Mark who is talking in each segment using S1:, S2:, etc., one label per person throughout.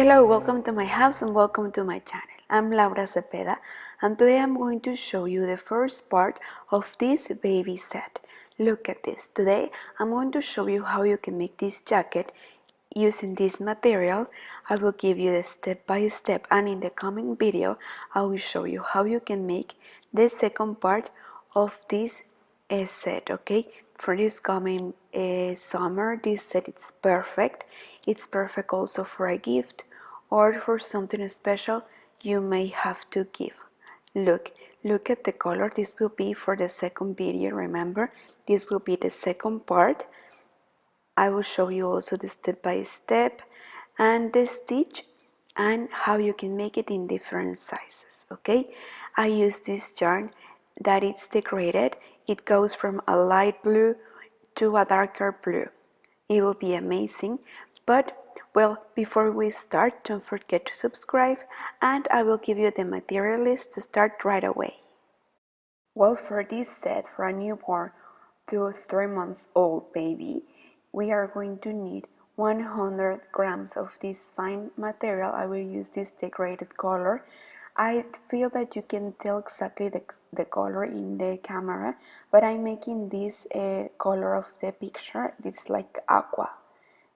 S1: Hello, welcome to my house and welcome to my channel. I'm Laura Cepeda and today I'm going to show you the first part of this baby set. Look at this. Today I'm going to show you how you can make this jacket using this material. I will give you the step by step, and in the coming video I will show you how you can make the second part of this set, okay? For this coming summer, this set is perfect. It's perfect also for a gift or for something special you may have to give. Look at the color. This will be for the second video. Remember, this will be the second part. I will show you also the step by step and the stitch and how you can make it in different sizes, okay? I use this yarn that it's degraded. It goes from a light blue to a darker blue. It will be amazing, but well, before we start, don't forget to subscribe and I will give you the material list to start right away. Well, for this set, for a newborn to 3 months old baby, we are going to need 100 grams of this fine material. I will use this degraded color. I feel that you can tell exactly the color in the camera, but I'm making this color of the picture. It's like aqua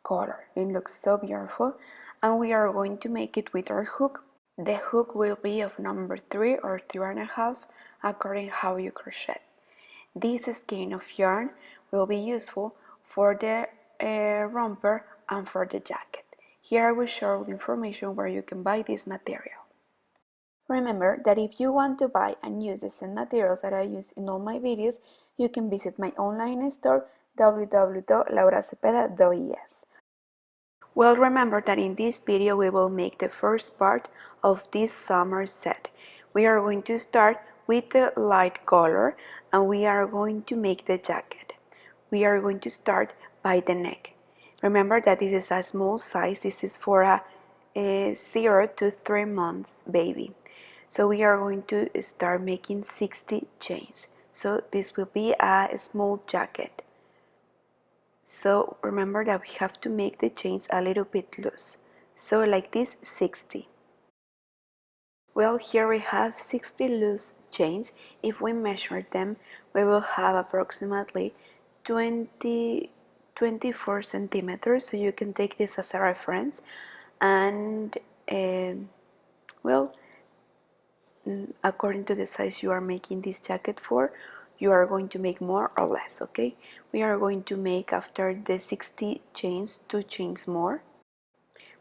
S1: color. It looks so beautiful, and we are going to make it with our hook. The hook will be of number 3 or 3.5 according how you crochet. This skein of yarn will be useful for the romper and for the jacket. Here I will show the information where you can buy this material. Remember that if you want to buy and use the same materials that I use in all my videos, you can visit my online store www.lauracepeda.es. Well, remember that in this video we will make the first part of this summer set. We are going to start with the light color and we are going to make the jacket. We are going to start by the neck. Remember that this is a small size. This is for a 0 to 3 months baby. So we are going to start making 60 chains. So this will be a small jacket. So remember that we have to make the chains a little bit loose. So like this, 60. Well, here we have 60 loose chains. If we measure them, we will have approximately 24 centimeters. So you can take this as a reference. And well, according to the size you are making this jacket for, you are going to make more or less, okay? We are going to make, after the 60 chains, 2 chains more.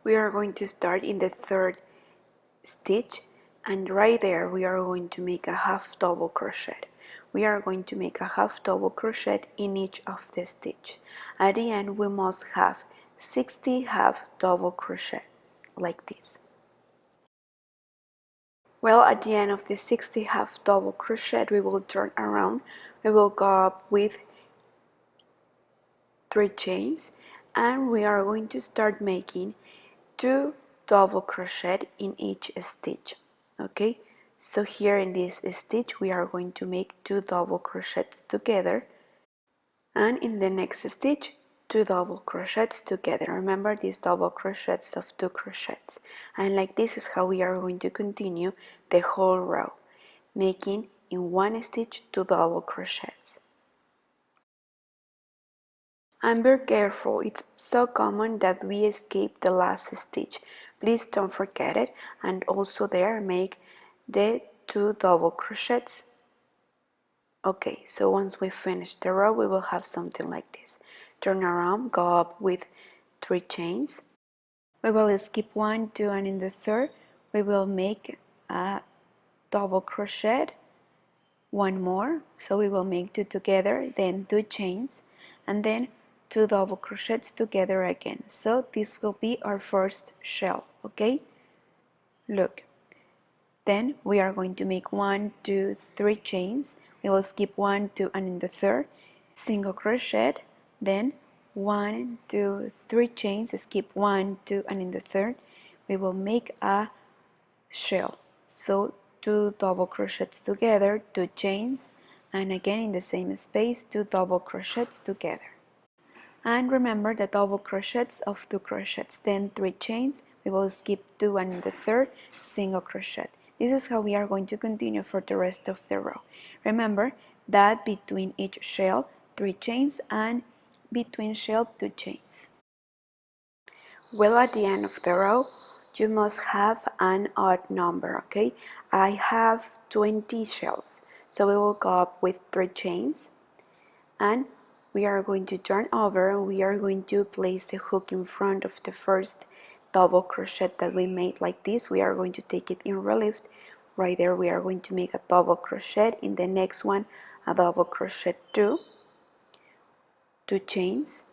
S1: We are going to start in the 3rd stitch, and right there we are going to make a half double crochet. We are going to make a half double crochet in each of the stitch. At the end we must have 60 half double crochet, like this. Well, at the end of the 60 half double crochet, we will turn around. We will go up with 3 chains and we are going to start making 2 double crochet in each stitch. Okay, so here in this stitch we are going to make 2 double crochets together, and in the next stitch 2 double crochets together. Remember these double crochets of 2 crochets, and like this is how we are going to continue the whole row, making in one stitch 2 double crochets. And be careful, it's so common that we skip the last stitch. Please don't forget it, and also there make the 2 double crochets. Okay, so once we finish the row we will have something like this. Turn around, go up with 3 chains. We will skip 1, 2, and in the 3rd we will make a double crochet, 1 more, so we will make 2 together, then 2 chains, and then 2 double crochets together again. So this will be our first shell, okay? Look. Then we are going to make 1, 2, 3 chains. We will skip 1, 2, and in the 3rd, single crochet, then 1, 2, 3 chains, skip 1, 2, and in the 3rd, we will make a shell. So 2 double crochets together, 2 chains, and again in the same space, 2 double crochets together. And remember the double crochets of 2 crochets, then 3 chains, we will skip 2 and in the third single crochet. This is how we are going to continue for the rest of the row. Remember that between each shell 3 chains and between shell 2 chains. Well, at the end of the row you must have an odd number, okay? I have 20 shells, so we will go up with 3 chains and we are going to turn over and we are going to place the hook in front of the first double crochet that we made like this. We are going to take it in relief. Right there we are going to make a double crochet. In the next one a double crochet, 2 chains,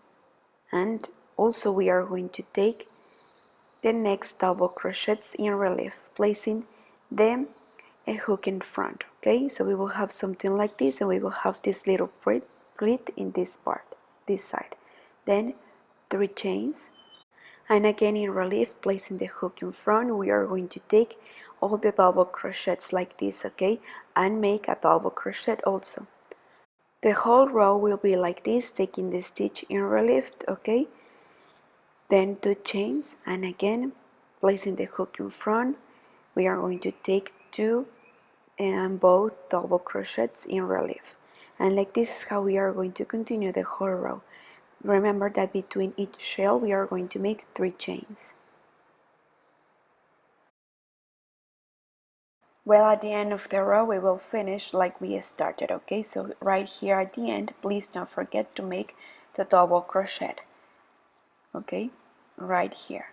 S1: and also we are going to take the next double crochets in relief, placing them a hook in front. Okay, so we will have something like this and we will have this little pleat in this part, this side. Then 3 chains, and again in relief, placing the hook in front, we are going to take all the double crochets like this, okay, and make a double crochet also. The whole row will be like this, taking the stitch in relief, okay, then 2 chains, and again placing the hook in front, we are going to take 2 and both double crochets in relief, and like this is how we are going to continue the whole row. Remember that between each shell we are going to make 3 chains. Well, at the end of the row we will finish like we started, okay? So right here at the end, please don't forget to make the double crochet, okay? Right here.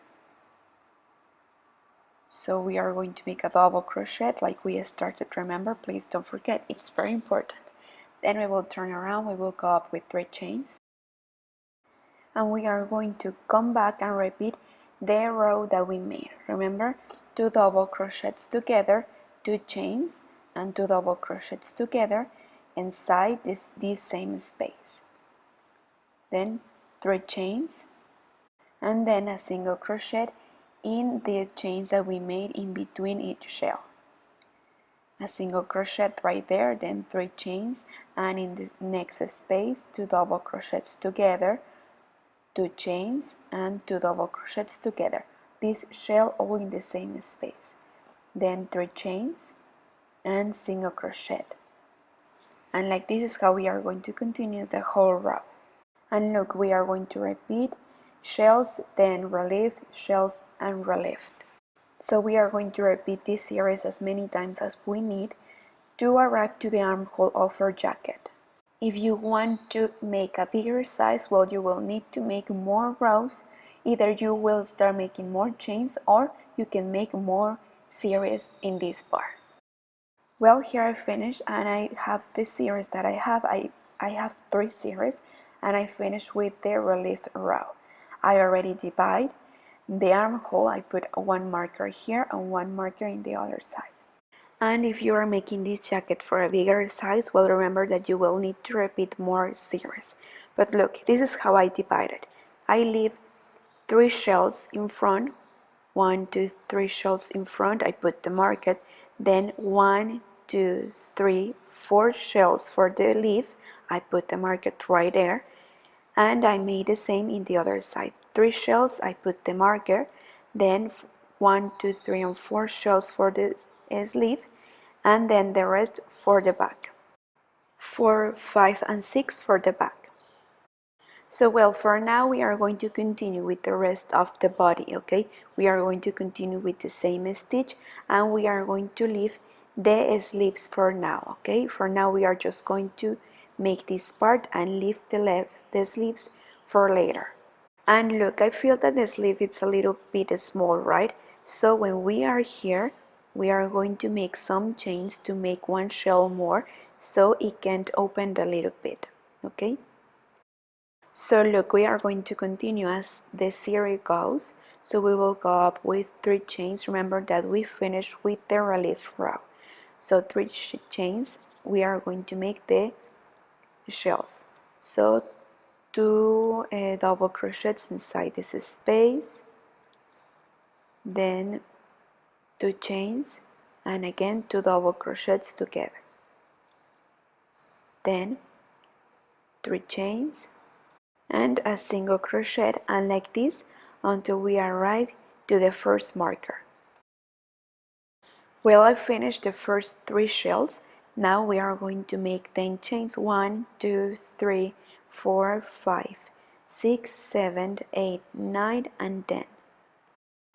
S1: So we are going to make a double crochet like we started. Remember, please don't forget, it's very important. Then we will turn around, we will go up with 3 chains, and we are going to come back and repeat the row that we made. Remember, 2 double crochets together, 2 chains, and 2 double crochets together inside this same space. Then 3 chains, and then a single crochet in the chains that we made in between each shell. A single crochet right there, then 3 chains, and in the next space 2 double crochets together, 2 chains, and 2 double crochets together. This shell all in the same space. Then 3 chains and single crochet. And like this is how we are going to continue the whole row. And look, we are going to repeat shells, then relief, shells, and relief. So we are going to repeat this series as many times as we need to arrive to the armhole of our jacket. If you want to make a bigger size, well, you will need to make more rows. Either you will start making more chains or you can make more series in this part. Well, here I finished and I have this series that I have. I have 3 series and I finished with the relief row. I already divide the armhole. I put 1 marker here and 1 marker in the other side. And if you are making this jacket for a bigger size, well, remember that you will need to repeat more series. But look, this is how I divide it. I leave 3 shells in front, 1, 2, 3 shells in front, I put the marker, then 1, 2, 3, 4 shells for the leaf, I put the marker right there, and I made the same in the other side. 3 shells, I put the marker, then 1, 2, 3, and 4 shells for the sleeve, and then the rest for the back. 4, 5, and 6 for the back. So well, for now we are going to continue with the rest of the body, okay? We are going to continue with the same stitch and we are going to leave the sleeves for now, okay? For now we are just going to make this part and leave the sleeves for later. And look, I feel that the sleeve is a little bit small, right? So when we are here, we are going to make some chains to make 1 shell more so it can open a little bit, okay? So look, we are going to continue as the series goes. So we will go up with 3 chains. Remember that we finished with the relief row. So 3 chains, we are going to make the shells. So 2 double crochets inside this space, then 2 chains, and again 2 double crochets together. Then 3 chains and a single crochet, and like this until we arrive to the first marker. Well, I finished the first 3 shells. Now we are going to make 10 chains. 1, 2, 3, 4, 5, 6, 7, 8, 9, and 10.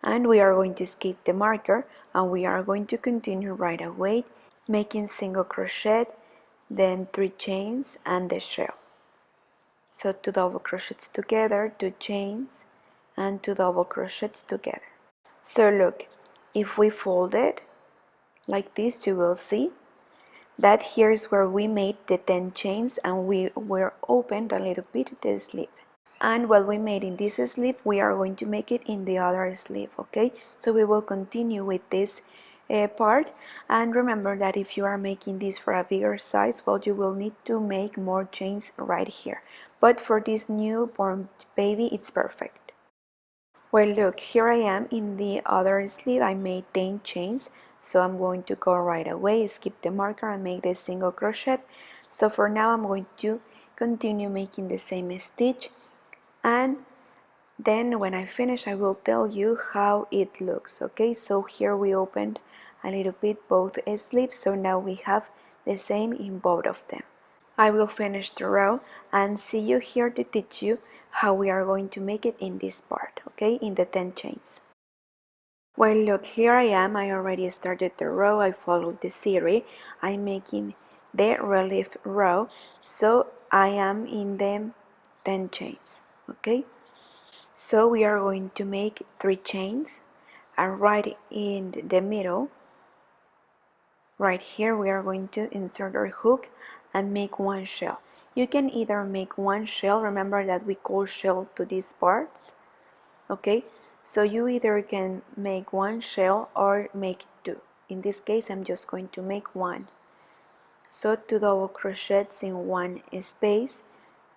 S1: And we are going to skip the marker and we are going to continue right away, making single crochet, then 3 chains and the shell. So 2 double crochets together, 2 chains, and 2 double crochets together. So look, if we fold it like this, you will see that here is where we made the 10 chains and we were opened a little bit the sleeve. And what we made in this sleeve, we are going to make it in the other sleeve, okay? So we will continue with this part, and remember that if you are making this for a bigger size, well, you will need to make more chains right here, but for this newborn baby it's perfect. Well, look, here I am in the other sleeve. I made 10 chains, so I'm going to go right away, skip the marker and make the single crochet. So for now I'm going to continue making the same stitch, and then when I finish I will tell you how it looks, okay? So here we opened a little bit both sleeves, so now we have the same in both of them. I will finish the row and see you here to teach you how we are going to make it in this part, okay? In the 10 chains. Well, look, here I am. I already started the row. I followed the series. I'm making the relief row, so I am in the 10 chains, okay? So we are going to make 3 chains, and right in the middle, right here, we are going to insert our hook and make 1 shell. You can either make 1 shell, remember that we call shell to these parts, okay? So you either can make 1 shell or make 2. In this case I'm just going to make 1. So 2 double crochets in 1 space,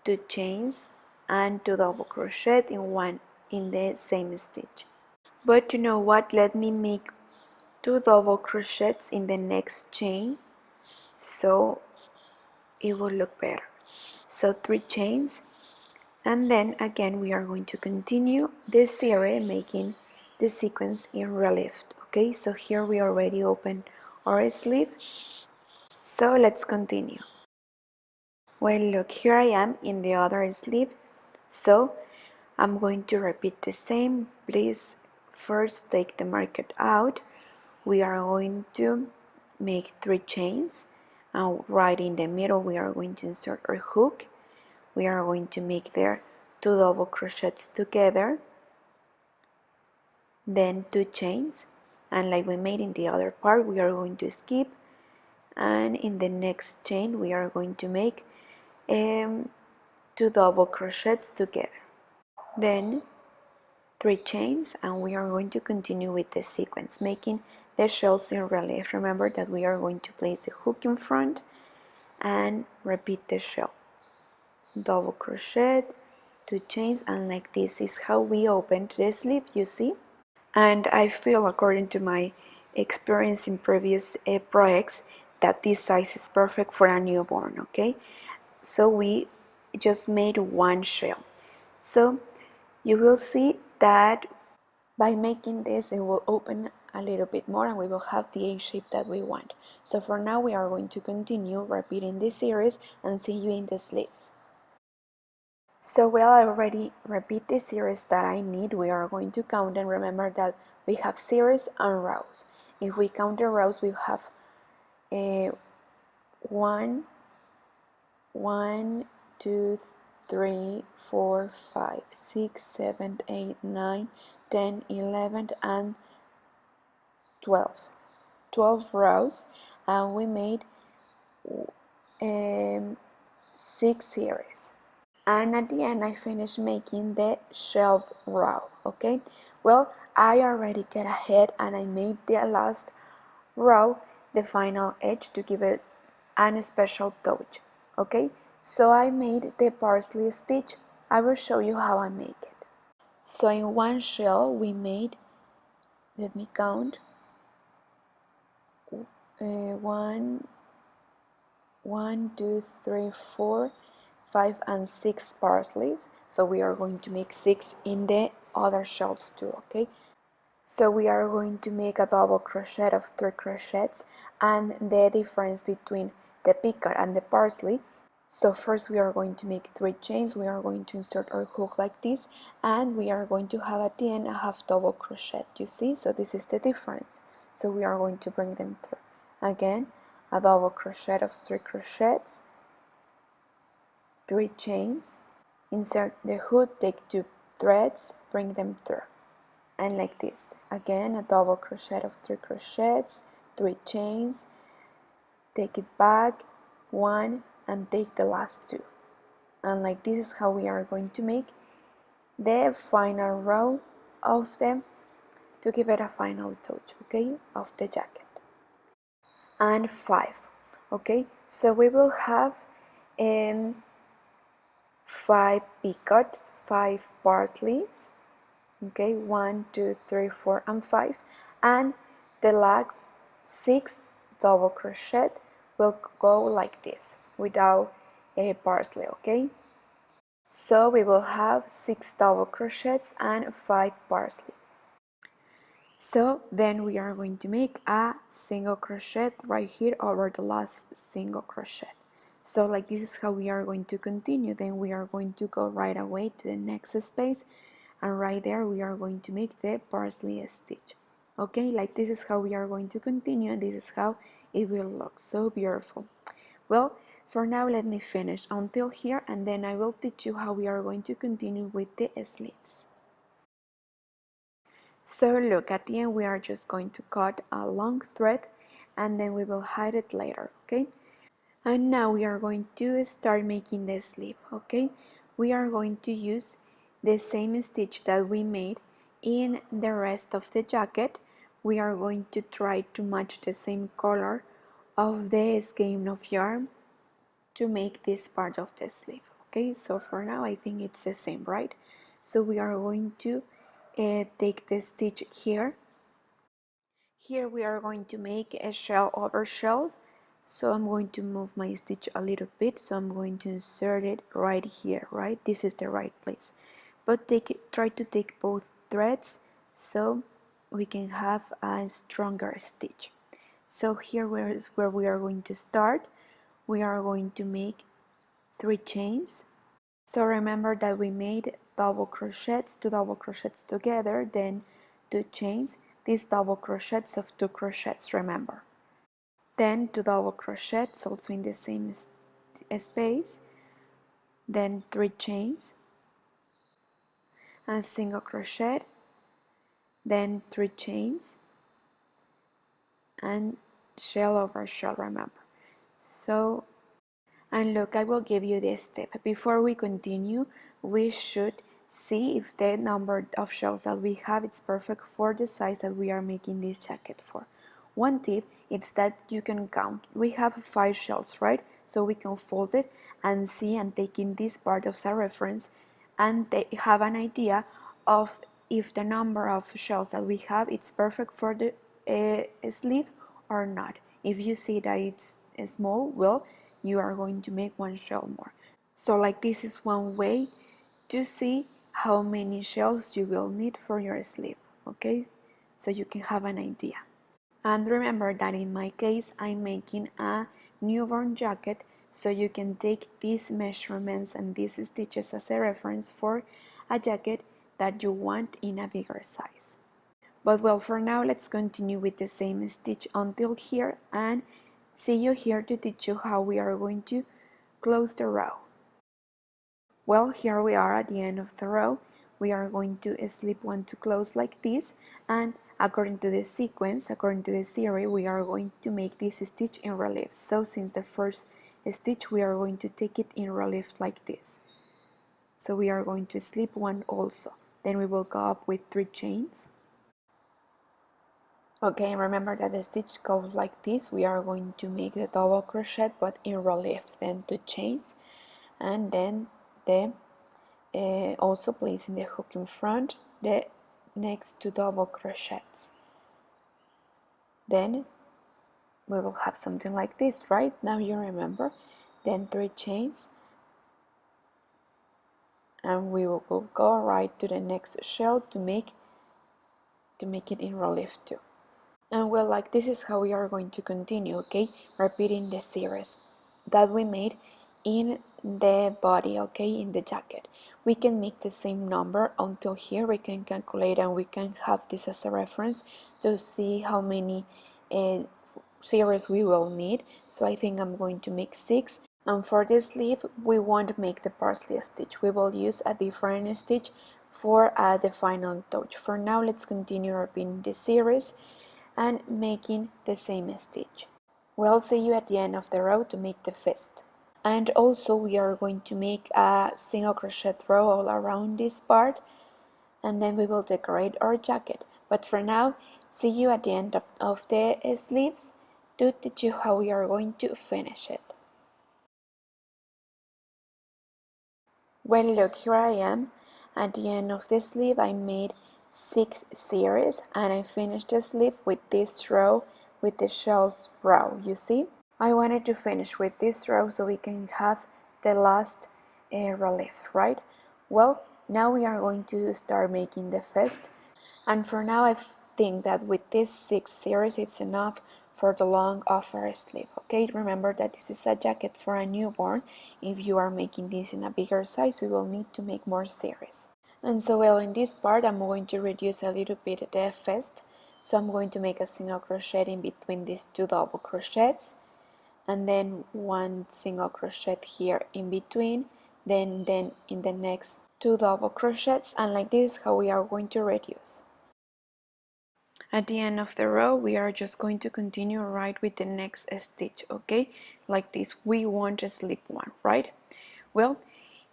S1: 2 chains, and 2 double crochet in the same stitch. But you know what, let me make 2 double crochets in the next chain so it will look better. So 3 chains, and then again we are going to continue this series making the sequence in relief, okay? So here we already opened our sleeve, so let's continue. Well, look, here I am in the other sleeve, so I'm going to repeat the same. Please first take the marker out. We are going to make 3 chains, and right in the middle we are going to insert our hook. We are going to make there 2 double crochets together, then 2 chains, and like we made in the other part we are going to skip, and in the next chain we are going to make 2 double crochets together, then 3 chains, and we are going to continue with the sequence making the shells in relief. Remember that we are going to place the hook in front and repeat the shell, double crochet, 2 chains, and like this is how we opened the sleeve, you see? And I feel, according to my experience in previous projects, that this size is perfect for a newborn, okay? So we just made 1 shell. So you will see that by making this it will open a little bit more and we will have the A shape that we want. So for now we are going to continue repeating this series and see you in the sleeves. So well, I already repeat the series that I need. We are going to count, and remember that we have series and rows. If we count the rows, we have 1, 2, 3, 4, 5, 6, 7, 8, 9, 10, 11, and 12. 12 rows, and we made 6 series. And at the end I finished making the shelf row, okay? Well, I already get ahead and I made the last row the final edge to give it an special touch, okay? So I made the parsley stitch. I will show you how I make it. So in 1 shell we made, let me count, 1, 2, 3, 4, 5, and 6 parsleys. So we are going to make 6 in the other shells too, okay? So we are going to make a double crochet of 3 crochets, and the difference between the picot and the parsley. So first we are going to make 3 chains, we are going to insert our hook like this, and we are going to have at the end a half double crochet, you see? So this is the difference. So we are going to bring them through. Again, a double crochet of 3 crochets, 3 chains, insert the hook, take 2 threads, bring them through. And like this, again a double crochet of 3 crochets, 3 chains, take it back, 1, and take the last 2. And like this is how we are going to make the final row of them to give it a final touch, okay, of the jacket. And 5, okay, so we will have 5 picots, 5 parsleys, okay, 1, 2, 3, 4, and 5, and the last 6 double crochet will go like this without a parsley, okay? So we will have 6 double crochets and 5 parsley. So then we are going to make a single crochet right here over the last single crochet. So like this is how we are going to continue. Then we are going to go right away to the next space, and right there we are going to make the parsley stitch. Okay, like this is how we are going to continue, and this is how it will look. So beautiful. Well, for now let me finish until here, and then I will teach you how we are going to continue with the sleeves. So look, at the end we are just going to cut a long thread, and then we will hide it later, okay? And now we are going to start making the sleeve, okay? We are going to use the same stitch that we made in the rest of the jacket. We are going to try to match the same color of the skein of yarn to make this part of the sleeve, okay? So for now I think it's the same, right? So we are going to take the stitch here. Here we are going to make a shell over shell. So I'm going to move my stitch a little bit, so I'm going to insert it right here, right? This is the right place. But try to take both threads so we can have a stronger stitch. So here is where we are going to start. We are going to make 3 chains. So remember that we made double crochets, 2 double crochets together, then 2 chains, these double crochets of 2 crochets, remember. Then 2 double crochets also in the same space, then 3 chains, and single crochet, then 3 chains, and shell over shell, remember. So, and look, I will give you this tip. Before we continue, we should see if the number of shells that we have is perfect for the size that we are making this jacket for. One tip is that you can count. We have 5 shells, right? So we can fold it and see and take in this part as a reference, and have an idea of if the number of shells that we have it's perfect for the sleeve or not. If you see that it's small, well, you are going to make 1 shell more. So like this is one way to see how many shells you will need for your sleeve, okay? So you can have an idea. And remember that in my case I'm making a newborn jacket, so you can take these measurements and these stitches as a reference for a jacket that you want in a bigger size. But well, for now let's continue with the same stitch until here, and see you here to teach you how we are going to close the row. Well, here we are at the end of the row. We are going to slip 1 to close like this, and according to the sequence, according to the theory, we are going to make this stitch in relief. So since the first stitch, we are going to take it in relief like this. So we are going to slip 1 also. Then we will go up with 3 chains. Okay, remember that the stitch goes like this. We are going to make the double crochet but in relief, then 2 chains, and then the also placing the hook in front, the next 2 double crochets. Then we will have something like this, right? Now you remember. Then 3 chains, and we will go right to the next shell to make to make it in relief too. And well, like this is how we are going to continue, okay? Repeating the series that we made in the body, okay, in the jacket. We can make the same number until here. We can calculate and we can have this as a reference to see how many series we will need. So I think I'm going to make 6. And for the sleeve, we won't make the parsley stitch. We will use a different stitch for the final touch. For now, let's continue repeating the series and making the same stitch. We'll see you at the end of the row to make the fist. And also we are going to make a single crochet row all around this part, and then we will decorate our jacket. But for now, see you at the end of the sleeves to teach you how we are going to finish it. Well, look, here I am at the end of the sleeve. I made 6 series and I finished the sleeve with this row, with the shells row, you see? I wanted to finish with this row so we can have the last relief, right? Well, now we are going to start making the fist, and for now I think that with this 6 series it's enough for the long upper sleeve, okay? Remember that this is a jacket for a newborn. If you are making this in a bigger size, you will need to make more series. And so well, in this part I'm going to reduce a little bit the fist, so I'm going to make a single crochet in between these 2 double crochets, and then 1 single crochet here in between, then in the next 2 double crochets, and like this is how we are going to reduce. At the end of the row we are just going to continue right with the next stitch, okay? Like this, we won't slip one, right? Well,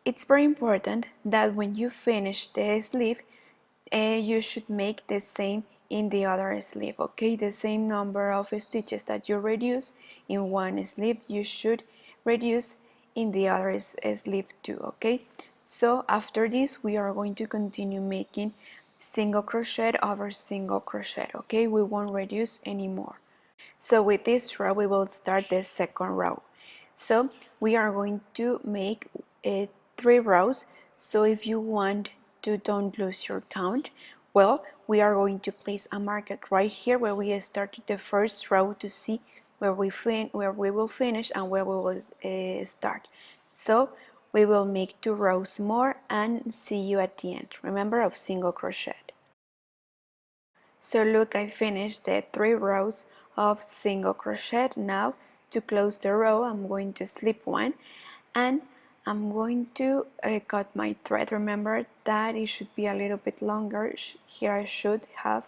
S1: it's very important that when you finish the sleeve, you should make the same in the other sleeve, okay? The same number of stitches that you reduce in one sleeve, you should reduce in the other sleeve too, okay? So after this we are going to continue making single crochet over single crochet, okay? We won't reduce anymore. So with this row we will start the second row. So we are going to make 3 rows. So if you want to don't lose your count, well, we are going to place a marker right here where we started the first row to see where we will finish and where we will start. So we will make 2 rows more and see you at the end. Remember, of single crochet. So look, I finished the 3 rows of single crochet. Now to close the row I'm going to slip one and I'm going to cut my thread. Remember that it should be a little bit longer. Here I should have,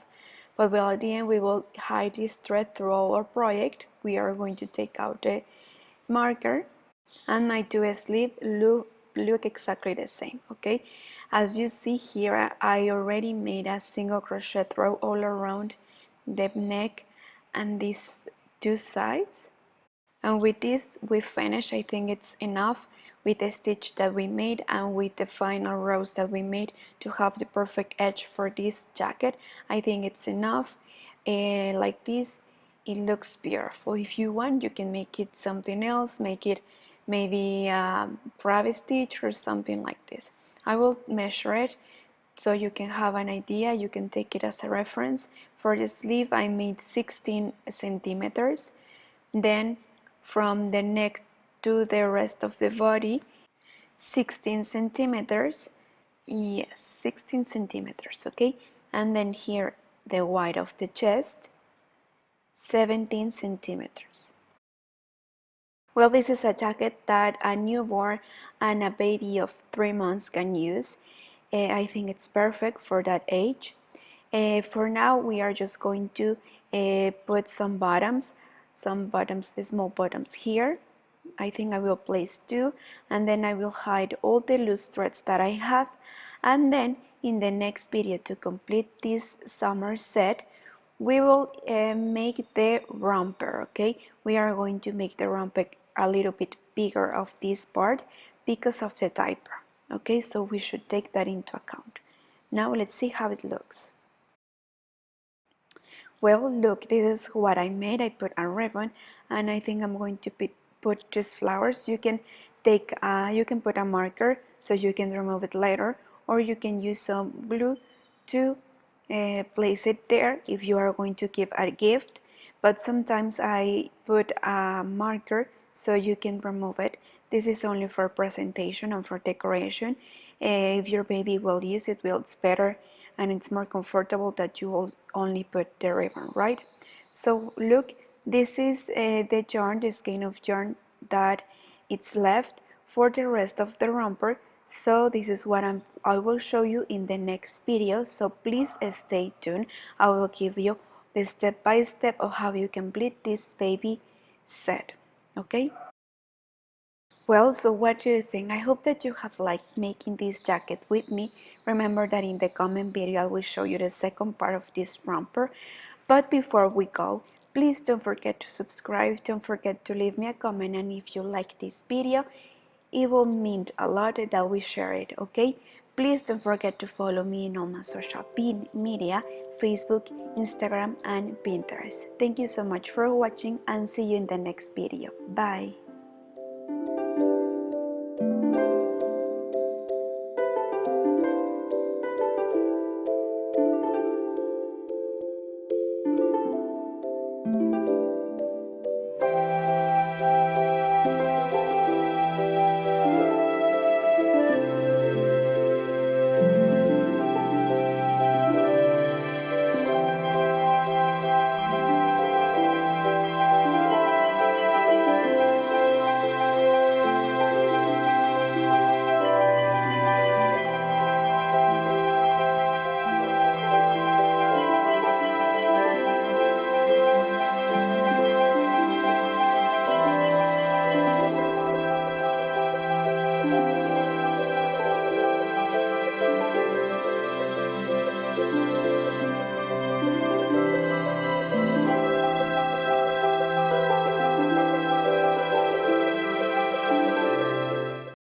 S1: but well, at the end we will hide this thread through our project. We are going to take out the marker, and my 2 sleeves look exactly the same, okay? As you see here, I already made a single crochet row all around the neck and these 2 sides. And with this we finish. I think it's enough with the stitch that we made and with the final rows that we made to have the perfect edge for this jacket. I think it's enough. Like this, it looks beautiful. If you want, you can make it something else, make it maybe a rabbit stitch or something like this. I will measure it so you can have an idea. You can take it as a reference. For the sleeve I made 16 centimeters. Then from the neck to the rest of the body, 16 centimeters. Yes, 16 centimeters, okay? And then here the width of the chest, 17 centimeters. Well, this is a jacket that a newborn and a baby of 3 months can use. I think it's perfect for that age. For now we are just going to put some bottoms, small bottoms here. I think I will place 2, and then I will hide all the loose threads that I have, and then in the next video, to complete this summer set, we will make the romper, okay? We are going to make the romper a little bit bigger of this part because of the diaper, okay? So we should take that into account. Now let's see how it looks. Well, look, this is what I made. I put a ribbon, and I think I'm going to put just flowers. You can put a marker so you can remove it later, or you can use some glue to place it there if you are going to give a gift, but sometimes I put a marker so you can remove it. This is only for presentation and for decoration. If your baby will use it, well, it's better and it's more comfortable that you will only put the ribbon, right? So look, this is the yarn, the skein of yarn that it's left for the rest of the romper. So this is what I will show you in the next video, so please stay tuned. I will give you the step by step of how you complete this baby set. Okay, well, so what do you think? I hope that you have liked making this jacket with me. Remember that in the comment video I will show you the second part of this romper. But before we go, please don't forget to subscribe, don't forget to leave me a comment, and if you like this video, it will mean a lot that we share it, okay? Please don't forget to follow me in all my social media, Facebook, Instagram, and Pinterest. Thank you so much for watching and see you in the next video. Bye!